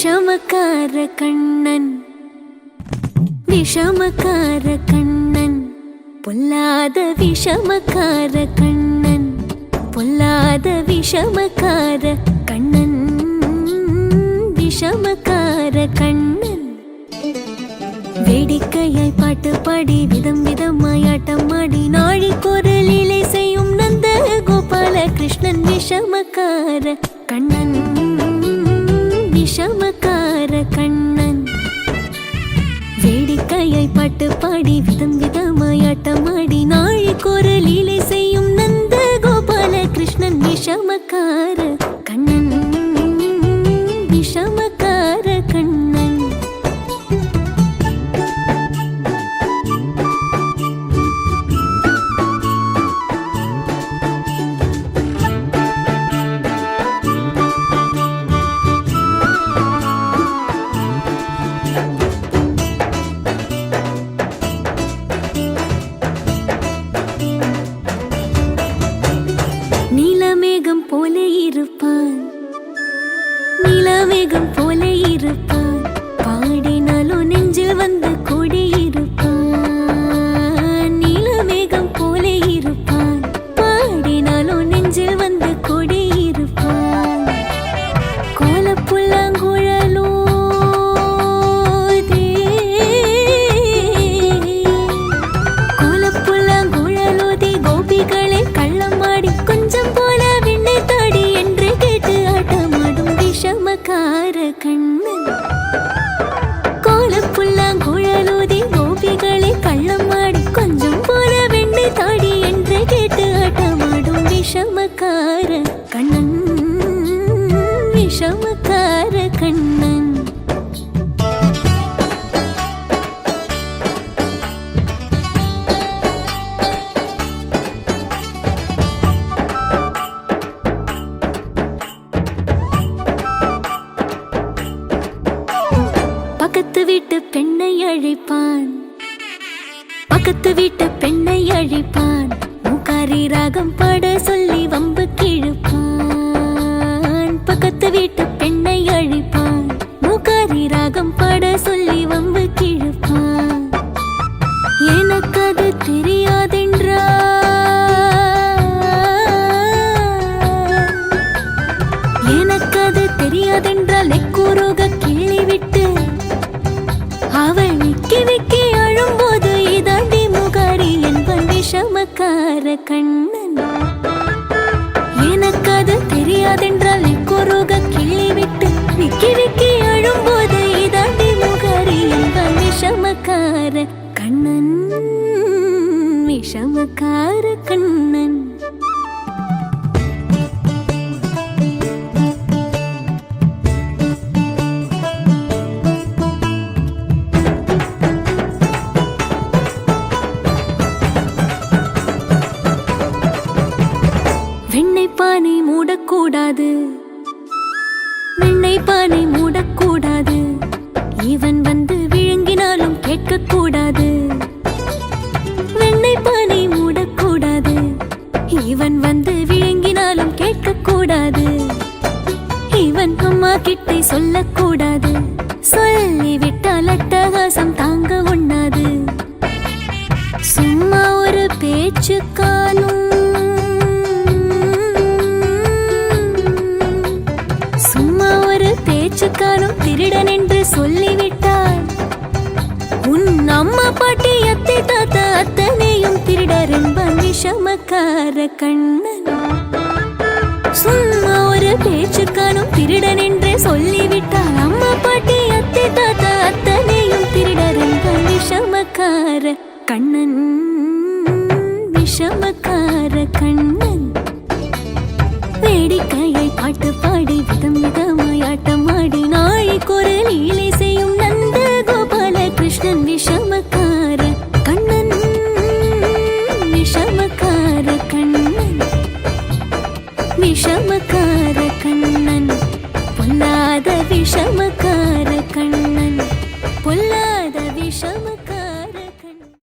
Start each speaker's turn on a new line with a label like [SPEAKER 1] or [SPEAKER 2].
[SPEAKER 1] விஷமக்கார கண்ணன் விஷமக்கார கண்ணன் பொல்லாத விஷமக்கார கண்ணன் பொல்லாத விஷமக்கார கண்ணன் விஷமக்கார கண்ணன் வேடிக்கையாய் பாட்டு பாடி விதம் விதமாய் ஆட்டமாடி நாழிக்கொரு லீலை செய்யும் நந்த கோபால கிருஷ்ணன் விஷமக்கார கண்ணன் விஷமக்கார கண்ணன் வேடிக்கையாய் பாட்டு பாடி விதம் விதமாய் ஆட்டமாடி நாழிக்கொரு லீலை செய்யும் நந்த கோபால கிருஷ்ணன் விஷமக்கார கண்ணன் விஷமக்கார கண்ணன் நீலமேகம் போல இருப்பான் நீலமேகம் போல இருப்பான் பாடினாலும் நெஞ்சில் வந்து கூடியிருப்பான் நீலமேகம் போல இருப்பான் பாடினாலும் நெஞ்சில் வந்து கூடியிருப்பான் கோலப்புல்லாங்குழலோ கோலப்புல்லாங்குழலோதி கோபிகளை கள்ளமாடி கொஞ்சம் போல விண்ணை தாடி என்று கேட்டு ஆட்டமாடும் விஷமக்கார கண்ணன் கோலப்புல்லாங்குழலோதி கோபிகளை கள்ளமாடி கொஞ்சம் போல விண்ணை தாடி என்று கேட்டு ஆட்டமாடும் விஷமக்கார கண்ணன் விஷமக்கார கண்ணன் பக்கத்து வீட்டு பெண்ணை அழைப்பான் பக்கத்து வீட்டு பெண்ணை அழைப்பான் மூக்காரி ராகம் பாட சொல்லி வம்பு கிழப்பான் பக்கத்து வீட்டு பெண்ணை அழைப்பான் மூக்காரி ராகம் பாட சொல்லி வம்பு கிழப்பான் எனக்கு அது எனக்கு அது தெரியாதென்றால் எக்கூறுக கிள்ளி விட்டு அவள் விக்கி விக்கி அழும்போது இதாண்டி முகாரி என்பன் விஷமக்கார கண்ணன் எனக்கு அது தெரியாதென்றால் எக்கூறுக கிள்ளி விட்டு விக்கி விக்கி அழும்போது இதாண்டி முகாரி என்பன் விஷமக்கார கண்ணன் விஷமக்கார கண்ணன் பானை மூடக்கூடாது வெண்ணை பானை மூடக்கூடாது இவன் வந்து விழுங்கினாலும் கேட்கக்கூடாது வெண்ணை பானை மூடக்கூடாது இவன் வந்து விழுங்கினாலும் கேட்கக்கூடாது இவன் அம்மா கிட்டே சொல்லக்கூடாது சொல்லிவிட்டால் அட்டகாசம் தாங்க உண்ணாது சும்மா ஒரு பேச்சுக்கானும் பேச்சுக்கானும் திருடன் என்று சொல்லிவிட்டார் உன் அம்மா பாட்டி அத்தை தாத்தா அத்தனையும் திருடர் என்பன் விஷமக்கார கண்ணன் சும்மா ஒரு பேச்சுக்கானும் திருடன் என்று சொல்லிவிட்டார்